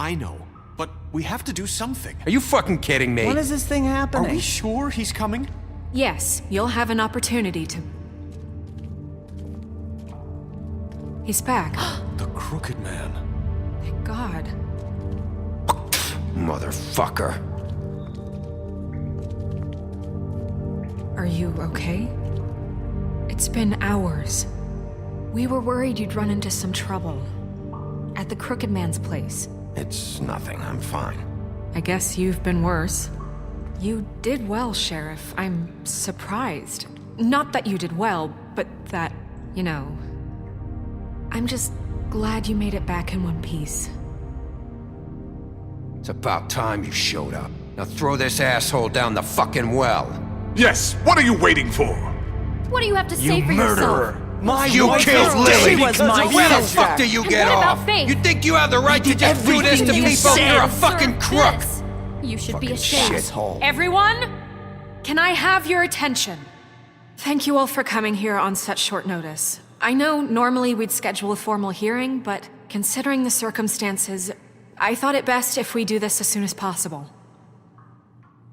I know. But we have to do something. Are you fucking kidding me? When is this thing Are happening? we sure he's coming? Yes, you'll have an opportunity to... He's back. The Crooked Man. Thank God. Motherfucker. Are you okay? It's been hours. We were worried you'd run into some trouble. At the Crooked Man's place. It's nothing, I'm fine. I guess you've been worse. You did well, Sheriff. I'm surprised. Not that you did well, but that, you know... I'm just glad you made it back in one piece. It's about time you showed up. Now throw this asshole down the fucking well. Yes, what are you waiting for? What do you have to say for yourself? You killed Lily! She was my Where the sister. fuck do you And get what about off? Faith? You think you have the right to just do this to everything you people? said. You're a fucking crook! This. You should be Fucking ashamed. shithole. Everyone, can I have your attention? Thank you all for coming here on such short notice. I know normally we'd schedule a formal hearing, but considering the circumstances, I thought it best if we do this as soon as possible.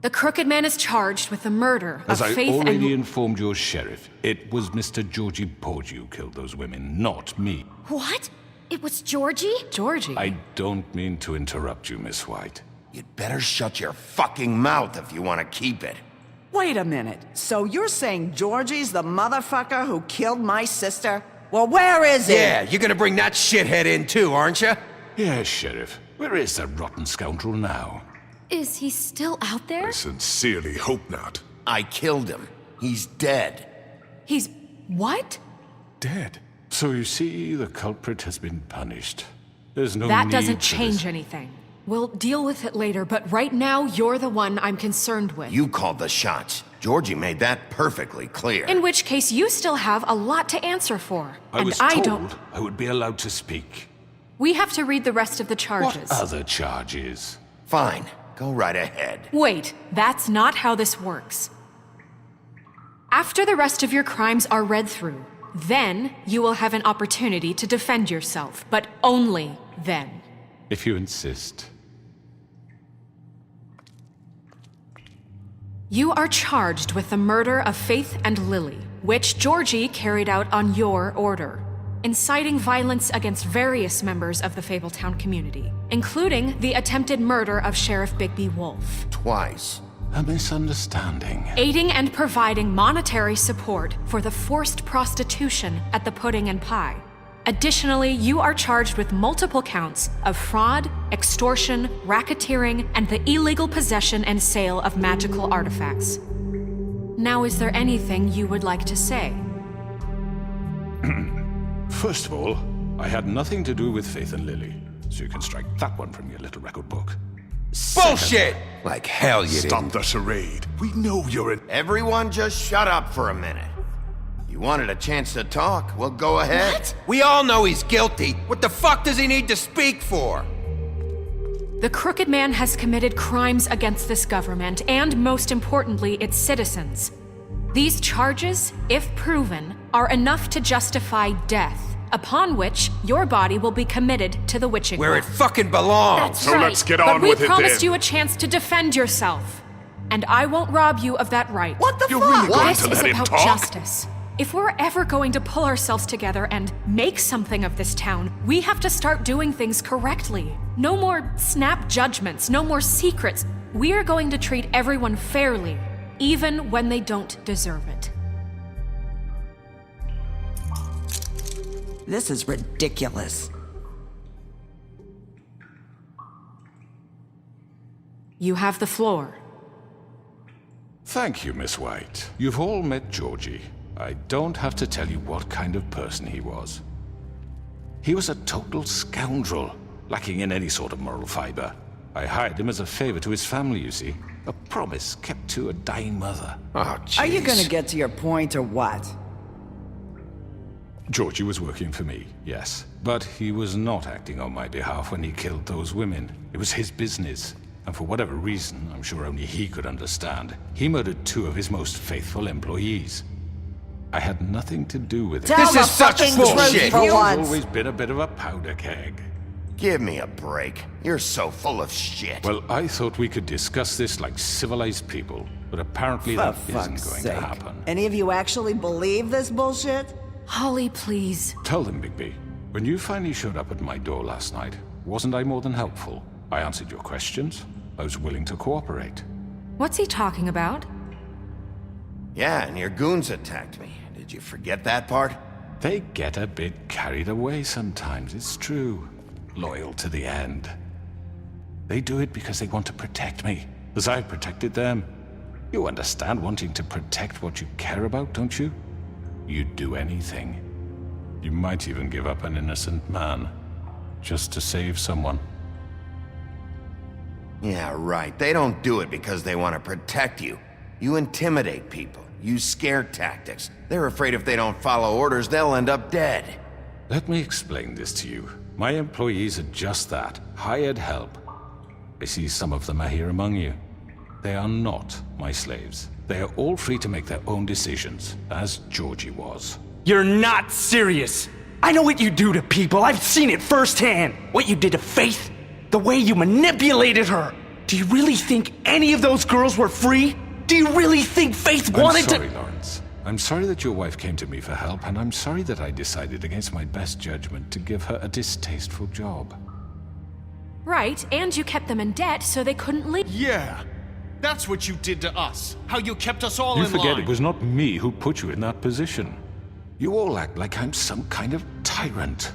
The Crooked Man is charged with the murder As of I Faith already and... informed your sheriff, it was Mr. Georgie Porgy who killed those women, not me. What? It was Georgie? Georgie. I don't mean to interrupt you, Miss White. You'd better shut your fucking mouth if you want to keep it. Wait a minute. So you're saying Georgie's the motherfucker who killed my sister? Well, where is he? Yeah, you're gonna bring that shithead in too, aren't you? Yes, Sheriff. Where is that rotten scoundrel now? Is he still out there? I sincerely hope not. I killed him. He's dead. He's... what? Dead. So you see, the culprit has been punished. There's no That need doesn't for change this. anything. We'll deal with it later, but right now, you're the one I'm concerned with. You called the shots. Georgie made that perfectly clear. In which case, you still have a lot to answer for. I and was I told don't... I would be allowed to speak. We have to read the rest of the charges. What other charges? Fine. Go right ahead. Wait, that's not how this works. After the rest of your crimes are read through, then you will have an opportunity to defend yourself, but only then. If you insist. You are charged with the murder of Faith and Lily, which Georgie carried out on your order, inciting violence against various members of the Fabletown community, including the attempted murder of Sheriff Bigby Wolf. Twice. A misunderstanding. Aiding and providing monetary support for the forced prostitution at the Pudding and Pie. Additionally, you are charged with multiple counts of fraud, extortion, racketeering, and the illegal possession and sale of magical artifacts. Now, is there anything you would like to say? First of all, I had nothing to do with Faith and Lily, so you can strike that one from your little record book. Bullshit! Like hell you Stop didn't. the charade. We know you're an... Everyone just shut up for a minute. You wanted a chance to talk, well go ahead. What? We all know he's guilty. What the fuck does he need to speak for? The Crooked Man has committed crimes against this government and, most importantly, its citizens. These charges, if proven, are enough to justify death, upon which your body will be committed to the witching Where well. it fucking belongs. That's So right. let's get But on we with it promised then. you a chance to defend yourself, and I won't rob you of that right. What the You're fuck? really going This to is let him about talk? justice. If we're ever going to pull ourselves together and make something of this town, we have to start doing things correctly. No more snap judgments, no more secrets. We are going to treat everyone fairly, even when they don't deserve it. This is ridiculous. You have the floor. Thank you, Miss White. You've all met Georgie. I don't have to tell you what kind of person he was. He was a total scoundrel, lacking in any sort of moral fiber. I hired him as a favor to his family, you see. A promise kept to a dying mother. Oh, jeez. Are you gonna get to your point or what? Georgie was working for me, yes. But he was not acting on my behalf when he killed those women. It was his business. And for whatever reason, I'm sure only he could understand, he murdered 2 of his most faithful employees. I had nothing to do with it. Tell This the is such fucking bullshit. truth for He's once. always been a bit of a powder keg. Give me a break. You're so full of shit. Well, I thought we could discuss this like civilized people, but apparently For that fuck's isn't going sake. to happen. Any of you actually believe this bullshit? Holly, please. Tell them, Bigby. When you finally showed up at my door last night, wasn't I more than helpful? I answered your questions. I was willing to cooperate. What's he talking about? Yeah, and your goons attacked me. Did you forget that part? They get a bit carried away sometimes, it's true. Loyal to the end. They do it because they want to protect me, as I've protected them. You understand wanting to protect what you care about, don't you? You'd do anything. You might even give up an innocent man, just to save someone. Yeah, right. They don't do it because they want to protect you. You intimidate people, use scare tactics. They're afraid if they don't follow orders, they'll end up dead. Let me explain this to you. My employees are just that, hired help. I see some of them are here among you. They are not my slaves. They are all free to make their own decisions, as Georgie was. You're not serious. I know what you do to people. I've seen it firsthand. What you did to Faith, the way you manipulated her. Do you really think any of those girls were free? Do you really think Faith wanted I'm sorry, to— Lawrence. I'm sorry that your wife came to me for help, and I'm sorry that I decided against my best judgment to give her a distasteful job. Right, and you kept them in debt so they couldn't leave. Yeah. That's what you did to us. How you kept us all You in forget line. it was not me who put you in that position. You all act like I'm some kind of tyrant.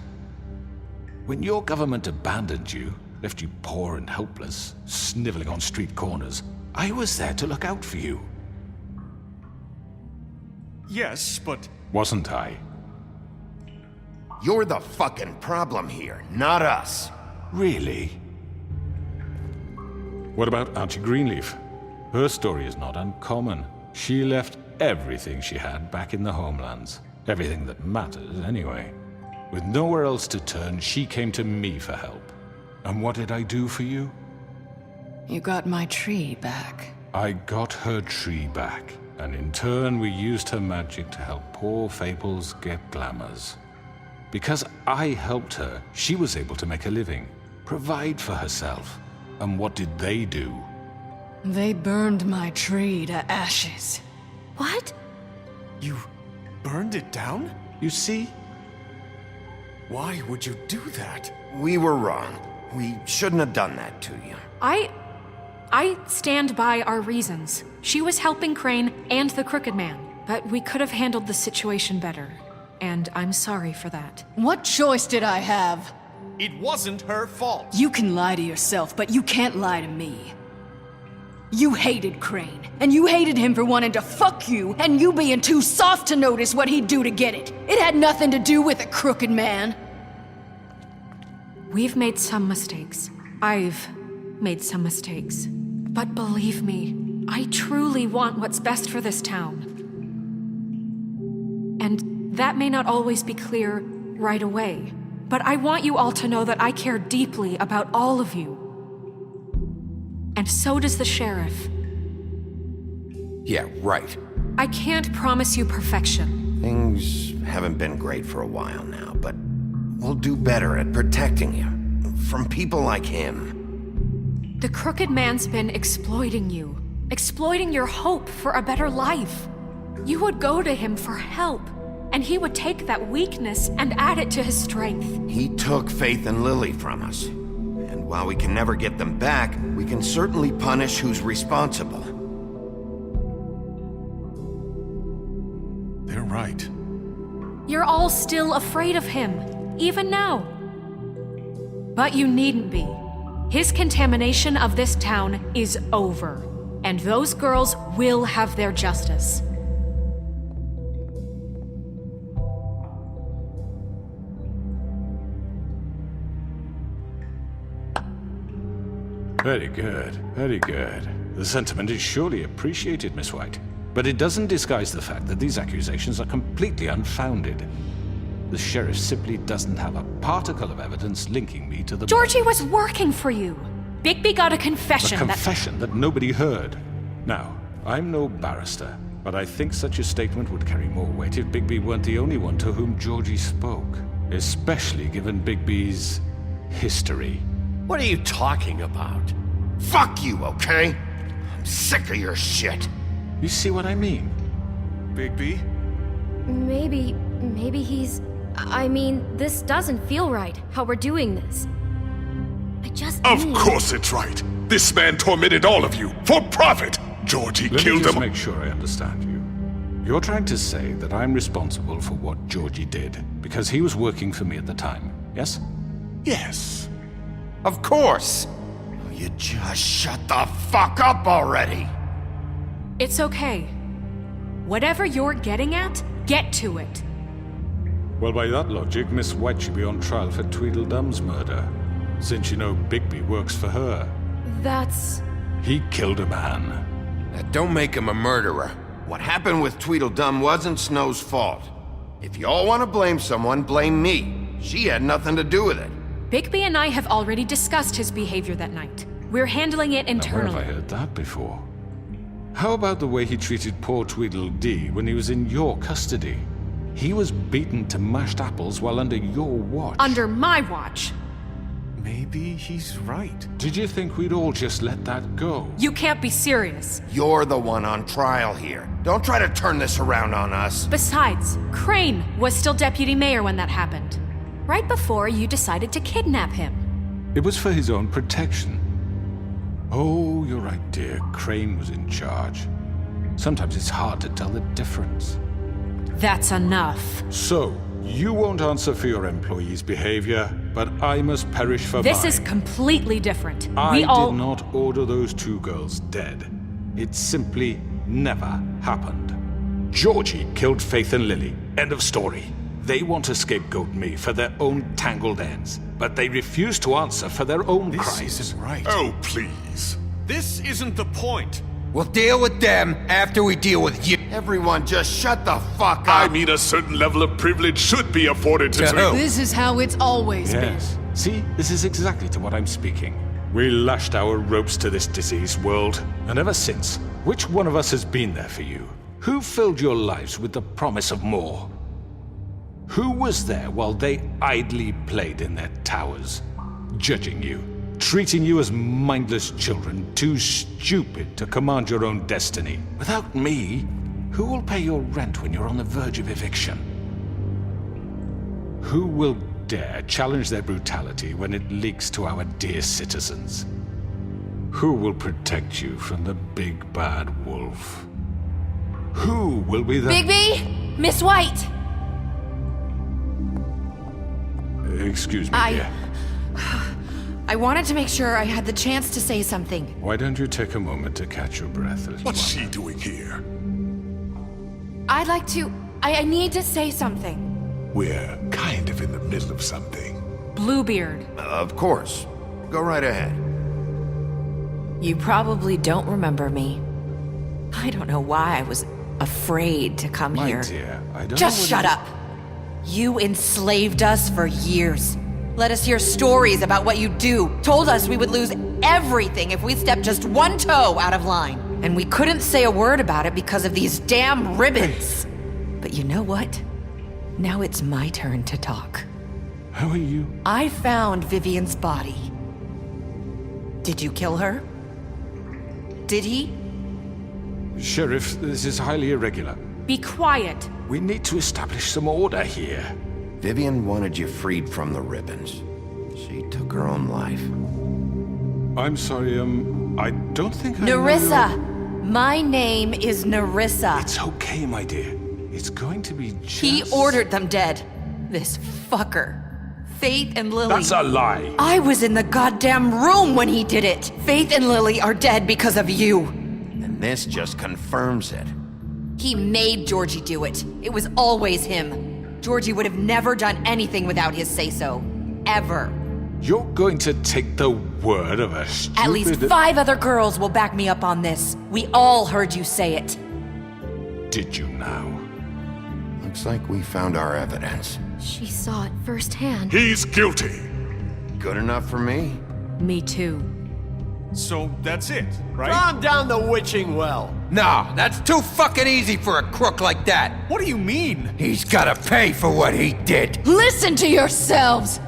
When your government abandoned you, left you poor and helpless, sniveling on street corners, I was there to look out for you. Yes, but Wasn't I? You're the fucking problem here, not us. Really? What about Auntie Greenleaf? Her story is not uncommon. She left everything she had back in the homelands. Everything that matters, anyway. With nowhere else to turn, she came to me for help. And what did I do for you? You got my tree back. I got her tree back, and in turn we used her magic to help poor Fables get glamours. Because I helped her, she was able to make a living, provide for herself. And what did they do? They burned my tree to ashes. What? you burned it down? You see? Why would you do that? We were wrong. We shouldn't have done that to you. I stand by our reasons. She was helping Crane and the Crooked Man, but we could have handled the situation better. And I'm sorry for that. What choice did I have? It wasn't her fault. You can lie to yourself, but you can't lie to me. You hated Crane, and you hated him for wanting to fuck you, and you being too soft to notice what he'd do to get it. It had nothing to do with a crooked man. We've made some mistakes. I've made some mistakes. But believe me, I truly want what's best for this town. And that may not always be clear right away, but I want you all to know that I care deeply about all of you. And so does the sheriff. Yeah, right. I can't promise you perfection. Things haven't been great for a while now, but we'll do better at protecting you. From people like him. The Crooked Man's been exploiting you, exploiting your hope for a better life. You would go to him for help, and he would take that weakness and add it to his strength. He took Faith and Lily from us. And while we can never get them back, we can certainly punish who's responsible. They're right. You're all still afraid of him, even now. But you needn't be. His contamination of this town is over, and those girls will have their justice. Very good, very good. The sentiment is surely appreciated, Miss White. But it doesn't disguise the fact that these accusations are completely unfounded. The sheriff simply doesn't have a particle of evidence linking me to the... Georgie was working for you. Bigby got a A confession confession that nobody heard. Now, I'm no barrister, but I think such a statement would carry more weight if Bigby weren't the only one to whom Georgie spoke. Especially given Bigby's history. What are you talking about? Fuck you, okay? I'm sick of your shit. You see what I mean? Bigby? Maybe he's... I mean, this doesn't feel right, how we're doing this. I just Of need... course it's right. This man tormented all of you for profit. Georgie Let me killed just them. make sure I understand you. You're trying to say that I'm responsible for what Georgie did because he was working for me at the time, yes? Yes. Of course. You just shut the fuck up already. It's okay. Whatever you're getting at, get to it. Well, by that logic, Miss White should be on trial for Tweedledum's murder, since you know Bigby works for her. That's... He killed a man. That don't make him a murderer. What happened with Tweedledum wasn't Snow's fault. If you all want to blame someone, blame me. She had nothing to do with it. Bigby and I have already discussed his behavior that night. We're handling it Now, where have I internally. heard that before? How about the way he treated poor Tweedledee when he was in your custody? He was beaten to mashed apples while under your watch. Under my watch. Maybe he's right. Did you think we'd all just let that go? You can't be serious. You're the one on trial here. Don't try to turn this around on us. Besides, Crane was still deputy mayor when that happened. Right before you decided to kidnap him. It was for his own protection. Oh, you're right, dear. Crane was in charge. Sometimes it's hard to tell the difference. That's enough. So, you won't answer for your employees' behavior, but I must perish for This mine. is completely different. I We all... did not order those two girls dead. It simply never happened. Georgie killed Faith and Lily. End of story. They want to scapegoat me for their own tangled ends, but they refuse to answer for their own This crimes. isn't right. Oh, please. This isn't the point. We'll deal with them after we deal with you. Everyone just shut the fuck up. I mean, a certain level of privilege should be afforded to... This is how it's always been. Yes. See, this is exactly to what I'm speaking. We lashed our ropes to this diseased world, and ever since, which one of us has been there for you? Who filled your lives with the promise of more? Who was there while they idly played in their towers, judging you, treating you as mindless children, too stupid to command your own destiny? Without me, who will pay your rent when you're on the verge of eviction? Who will dare challenge their brutality when it leaks to our dear citizens? Who will protect you from the big bad wolf? Who will be the... Bigby! Miss White! Excuse me, dear. I wanted to make sure I had the chance to say something. Why don't you take a moment to catch your breath, little What's one? she doing here? I'd like to... I need to say something. We're kind of in the middle of something. Bluebeard. Of course. Go right ahead. You probably don't remember me. I don't know why I was afraid to come My here. dear, I don't Just know what shut up. You enslaved us for years. Let us hear stories about what you do. Told us we would lose everything if we stepped just one toe out of line. And we couldn't say a word about it because of these damn ribbons. But you know what? Now it's my turn to talk. How are you? I found Vivian's body. Did you kill her? Did he? Sheriff, this is highly irregular. Be quiet. We need to establish some order here. Vivian wanted you freed from the ribbons. She took her own life. I'm sorry, I don't think I know Nerissa! your- My name is Nerissa. It's okay, my dear. It's going to be just... He ordered them dead. This fucker. Faith and Lily. That's a lie. I was in the goddamn room when he did it. Faith and Lily are dead because of you. And this just confirms it. He made Georgie do it. It was always him. Georgie would have never done anything without his say-so. Ever. You're going to take the word of a stupid... At least 5 other girls will back me up on this. We all heard you say it. Did you now? Looks like we found our evidence. She saw it firsthand. He's guilty. Good enough for me. Me too. So that's it, right? Calm down the witching well. Nah, that's too fucking easy for a crook like that. What do you mean? He's gotta pay for what he did. Listen to yourselves!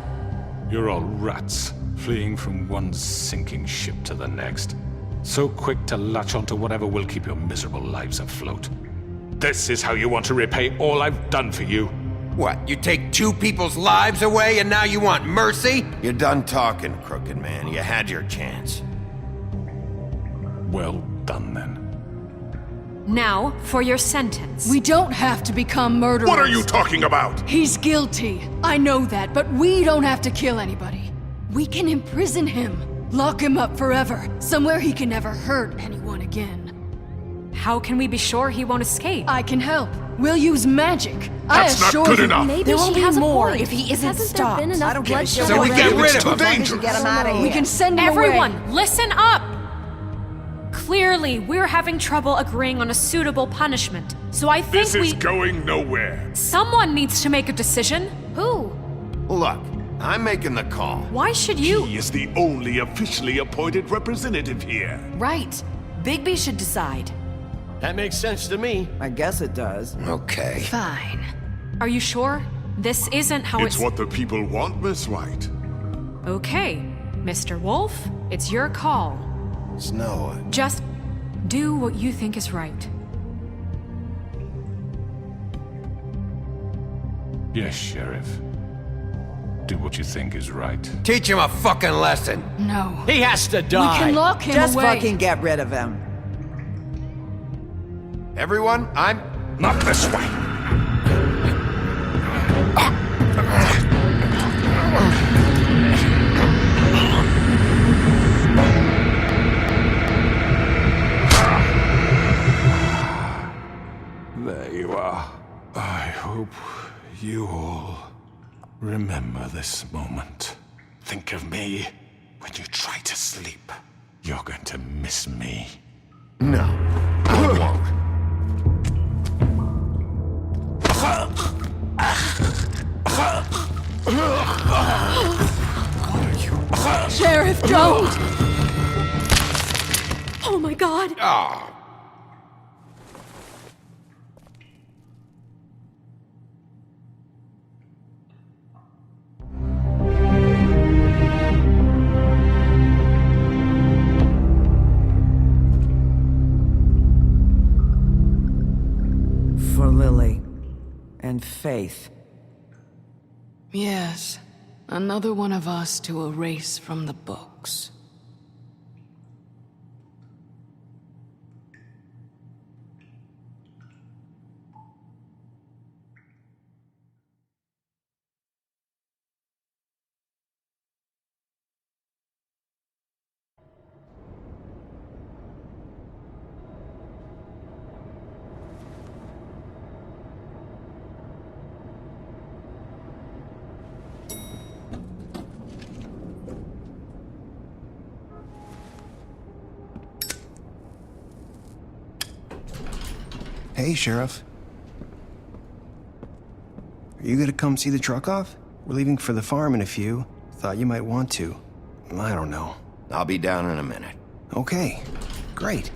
You're all rats, fleeing from one sinking ship to the next. So quick to latch onto whatever will keep your miserable lives afloat. This is how you want to repay all I've done for you? What, you take 2 people's lives away and now you want mercy? You're done talking, Crooked Man. You had your chance. Well done, then. Now, for your sentence. We don't have to become murderers. What are you talking about? He's guilty. I know that, but we don't have to kill anybody. We can imprison him. Lock him up forever. Somewhere he can never hurt anyone again. How can we be sure he won't escape? I can help. We'll use magic. That's not good enough. Maybe There will she be has more a point. if he isn't Hasn't stopped. there been enough I don't give a shit. bloodshed So we already? get rid of too him. dangerous. Get him out of here. We can send him away. Everyone, listen up! Clearly, we're having trouble agreeing on a suitable punishment. So I think This is going nowhere. Someone needs to make a decision. Who? Look, I'm making the call. Why should you? He is the only officially appointed representative here. Right. Bigby should decide. That makes sense to me. I guess it does. Okay. Fine. Are you sure? This isn't how It's what the people want, Miss White. Okay, Mr. Wolf, it's your call. Snow, Just do what you think is right. Yes, Sheriff. Do what you think is right. Teach him a fucking lesson. No. He has to We die. can lock him Just away. fucking get rid of him. everyone, I'm... Not this way! There you are. I hope you all remember this moment. Think of me when you try to sleep. You're going to miss me. No, I won't. Sheriff, don't! Oh my god! For Lily. And Faith. Yes. Another one of us to erase from the books. Hey, Sheriff. Are you gonna come see the truck off? We're leaving for the farm in a few. Thought you might want to. I don't know. I'll be down in a minute. Okay, great.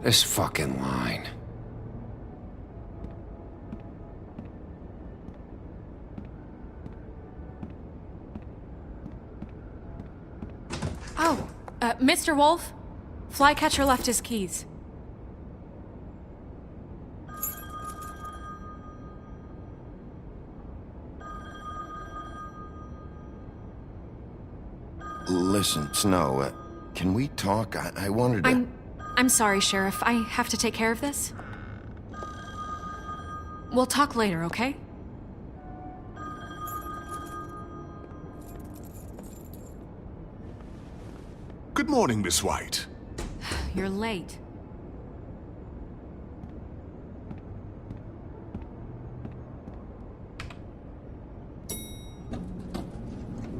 This fucking line. Oh, Mr. Wolf, Flycatcher left his keys. Listen, Snow, can we talk? I wanted to... I'm sorry, Sheriff. I have to take care of this. We'll talk later, okay? Good morning, Miss White. You're late.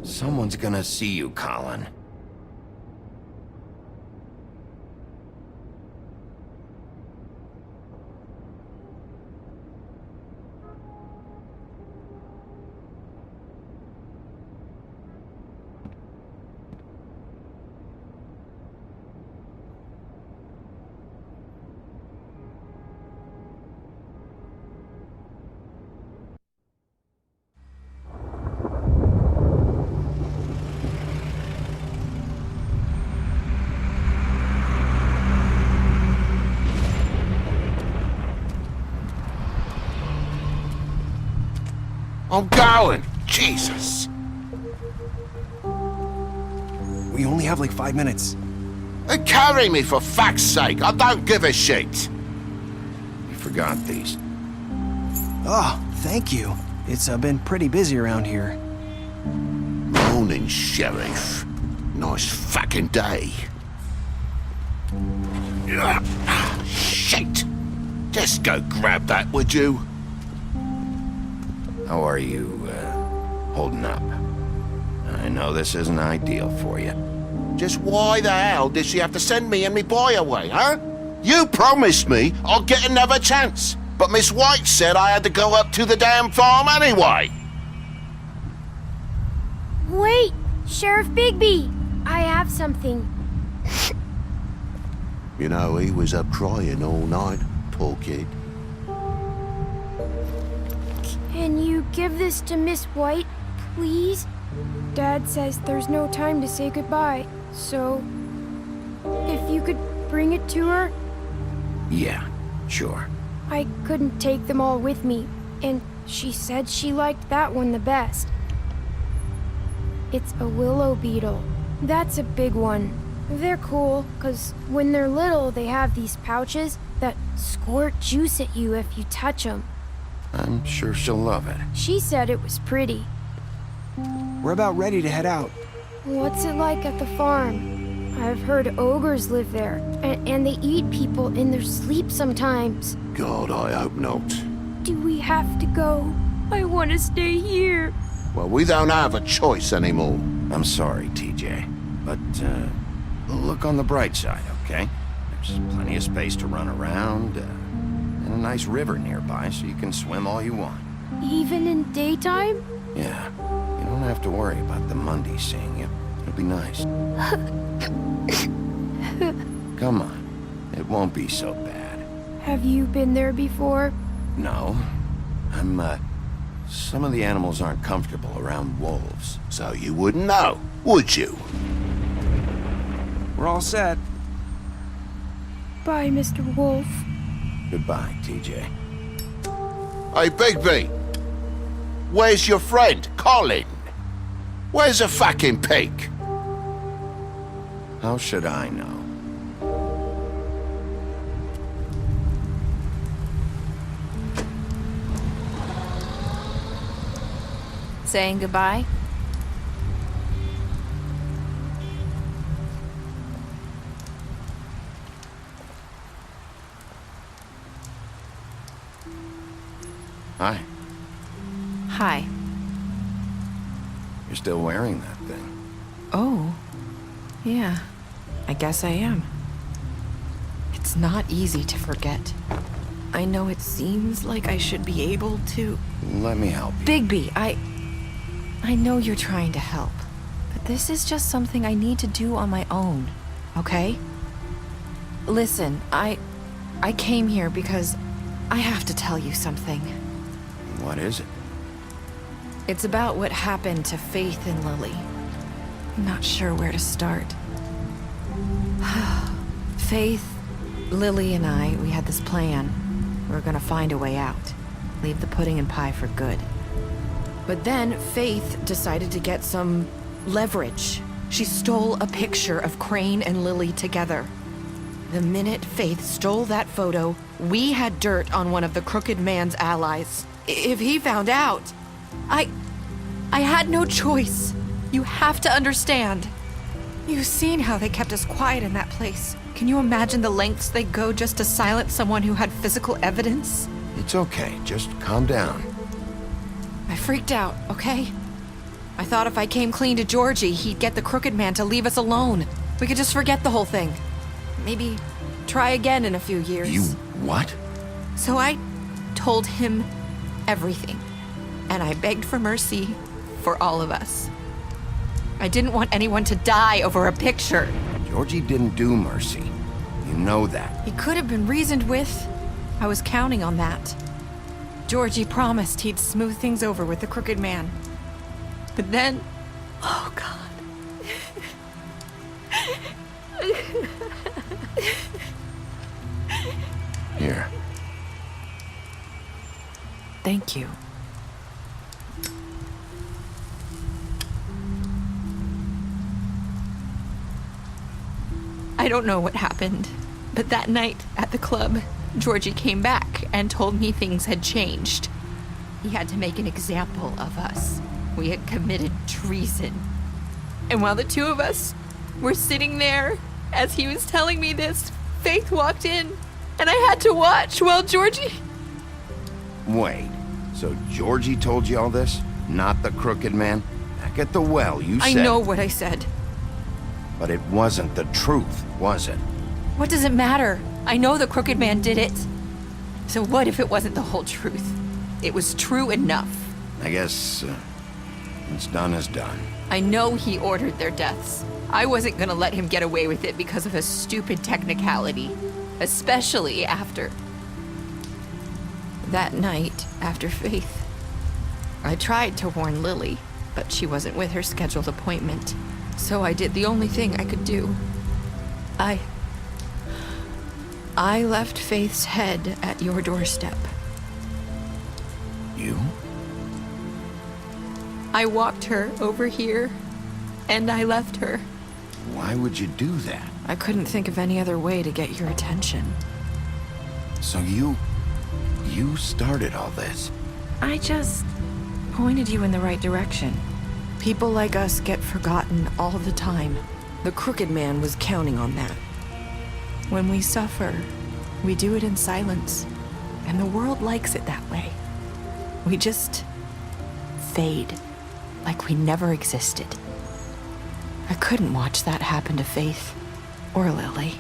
Someone's gonna see you, Colin. I'm going. Jesus. We only have like 5 minutes. Carry me for fuck's sake. I don't give a shit. You forgot these. Oh, thank you. It's been pretty busy around here. Morning, Sheriff. Nice fucking day. Shit. Just go grab that, would you? How are you, holding up? I know this isn't ideal for you. Just why the hell did she have to send me and me boy away, huh? You promised me I'll get another chance, but Miss White said I had to go up to the damn farm anyway. Wait, Sheriff Bigby, I have something. You know, he was up crying all night, poor kid. Can you give this to Miss White, please? Dad says there's no time to say goodbye, so if you could bring it to her? Yeah, sure. I couldn't take them all with me, and she said she liked that one the best. It's a willow beetle. That's a big one. They're cool, 'cause when they're little, they have these pouches that squirt juice at you if you touch them. I'm sure she'll love it. She said it was pretty. We're about ready to head out. What's it like at the farm? I've heard ogres live there, and they eat people in their sleep sometimes. God, I hope not. Do we have to go? I want to stay here. Well, we don't have a choice anymore. I'm sorry, TJ, but, look on the bright side, okay? There's plenty of space to run around, and a nice river nearby so you can swim all you want. Even in daytime? Yeah, you don't have to worry about the Mundy seeing you. It'll be nice. Come on, it won't be so bad. Have you been there before? No, some of the animals aren't comfortable around wolves. So you wouldn't know, would you? We're all set. Bye, Mr. Wolf. Goodbye, TJ. Hey, Bigby. Where's your friend, Colin? Where's the fucking pig? How should I know? Saying goodbye? Hi. Hi. You're still wearing that thing. Oh. Yeah. I guess I am. It's not easy to forget. I know it seems like I should be able to... Let me help you. Bigby, I know you're trying to help, but this is just something I need to do on my own, okay? Listen, I came here because I have to tell you something. What is it? It's about what happened to Faith and Lily. I'm not sure where to start. Faith, Lily, and I, we had this plan. We were gonna find a way out. Leave the pudding and pie for good. But then Faith decided to get some leverage. She stole a picture of Crane and Lily together. The minute Faith stole that photo, we had dirt on one of the Crooked Man's allies. If he found out, I had no choice. You have to understand. You've seen how they kept us quiet in that place. Can you imagine the lengths they go just to silence someone who had physical evidence? It's okay, just calm down. I freaked out, okay? I thought if I came clean to Georgie, he'd get the Crooked Man to leave us alone. We could just forget the whole thing. Maybe try again in a few years. You what? So I told him everything. And I begged for mercy for all of us. I didn't want anyone to die over a picture. Georgie didn't do mercy. You know that. He could have been reasoned with. I was counting on that. Georgie promised he'd smooth things over with the Crooked Man. But then... Oh, God. Here. Thank you. I don't know what happened, but that night at the club, Georgie came back and told me things had changed. He had to make an example of us. We had committed treason. And while the two of us were sitting there, as he was telling me this, Faith walked in, and I had to watch while Georgie... Wait, so Georgie told you all this? Not the crooked man? Back at the well, you said... I know what I said. But it wasn't the truth, was it? What does it matter? I know the crooked man did it. So what if it wasn't the whole truth? It was true enough. I guess what's done is done. I know he ordered their deaths. I wasn't gonna let him get away with it because of a stupid technicality. Especially after... that night, after Faith. I tried to warn Lily, but she wasn't with her scheduled appointment. So I did the only thing I could do. I left Faith's head at your doorstep. You? I walked her over here, and I left her. Why would you do that? I couldn't think of any other way to get your attention. So you started all this? I just pointed you in the right direction. People like us get forgotten all the time. The crooked man was counting on that. When we suffer, we do it in silence, and the world likes it that way. We just fade, like we never existed. I couldn't watch that happen to Faith or Lily.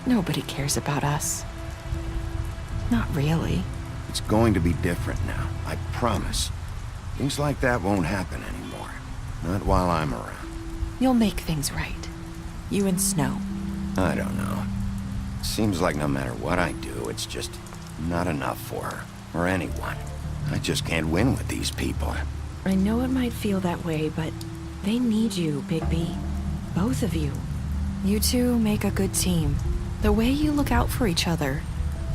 Nobody cares about us. Not really. It's going to be different now, I promise. Things like that won't happen anymore. Not while I'm around. You'll make things right. You and Snow. I don't know. Seems like no matter what I do, it's just not enough for her, or anyone. I just can't win with these people. I know it might feel that way, but they need you, Bigby. Both of you. You two make a good team. The way you look out for each other,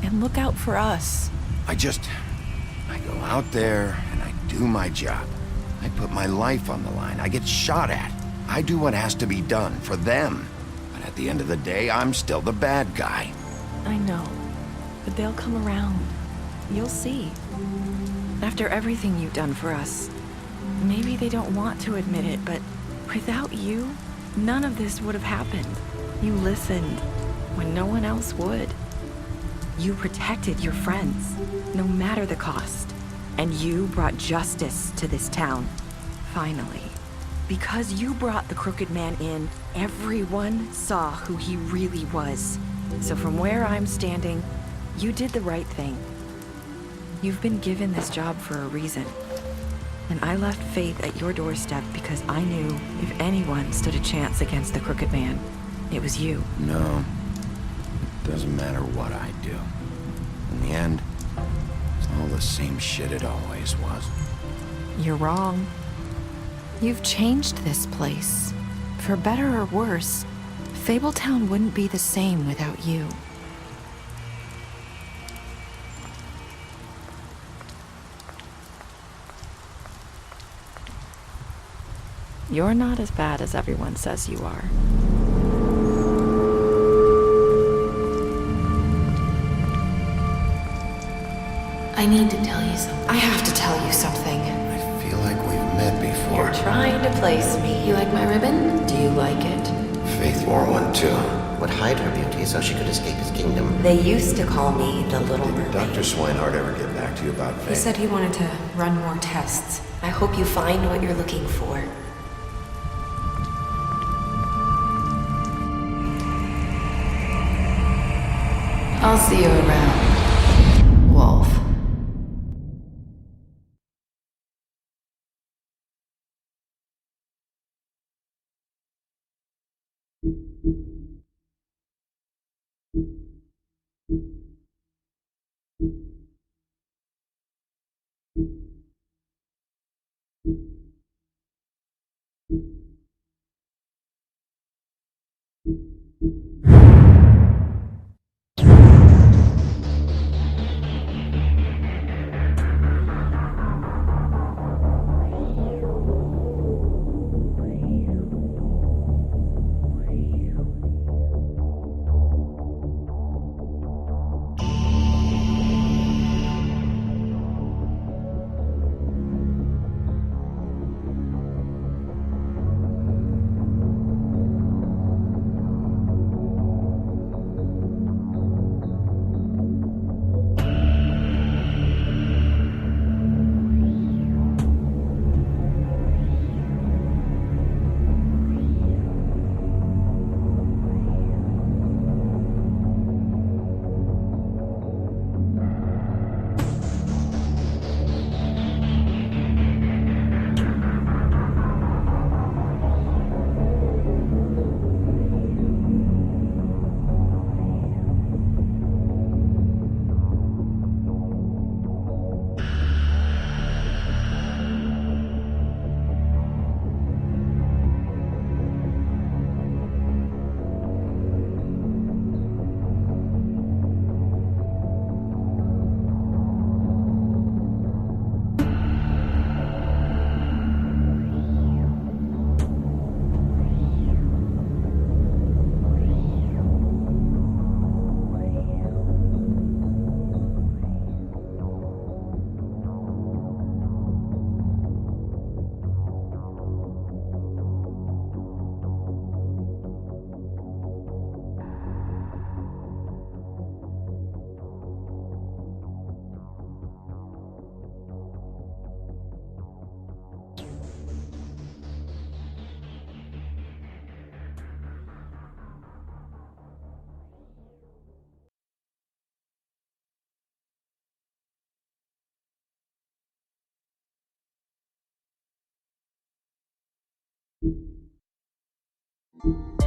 and look out for us. I go out there, and I do my job. I put my life on the line. I get shot at. I do what has to be done for them. But at the end of the day, I'm still the bad guy. I know, but they'll come around. You'll see. After everything you've done for us, maybe they don't want to admit it, but without you, none of this would have happened. You listened when no one else would. You protected your friends, no matter the cost. And you brought justice to this town, finally. Because you brought the crooked man in, everyone saw who he really was. So from where I'm standing, you did the right thing. You've been given this job for a reason. And I left Faith at your doorstep because I knew if anyone stood a chance against the crooked man, it was you. No. It doesn't matter what I do. In the end, it's all the same shit it always was. You're wrong. You've changed this place. For better or worse, Fabletown wouldn't be the same without you. You're not as bad as everyone says you are. I need to tell you something. I have to tell you something. I feel like we've met before. You're trying to place me. You like my ribbon? Do you like it? Faith wore one too. Would hide her beauty so she could escape his kingdom. They used to call me the Little Mermaid. Did Dr. Swinehart ever get back to you about Faith? He said he wanted to run more tests. I hope you find what you're looking for. I'll see you around, Wolf. you.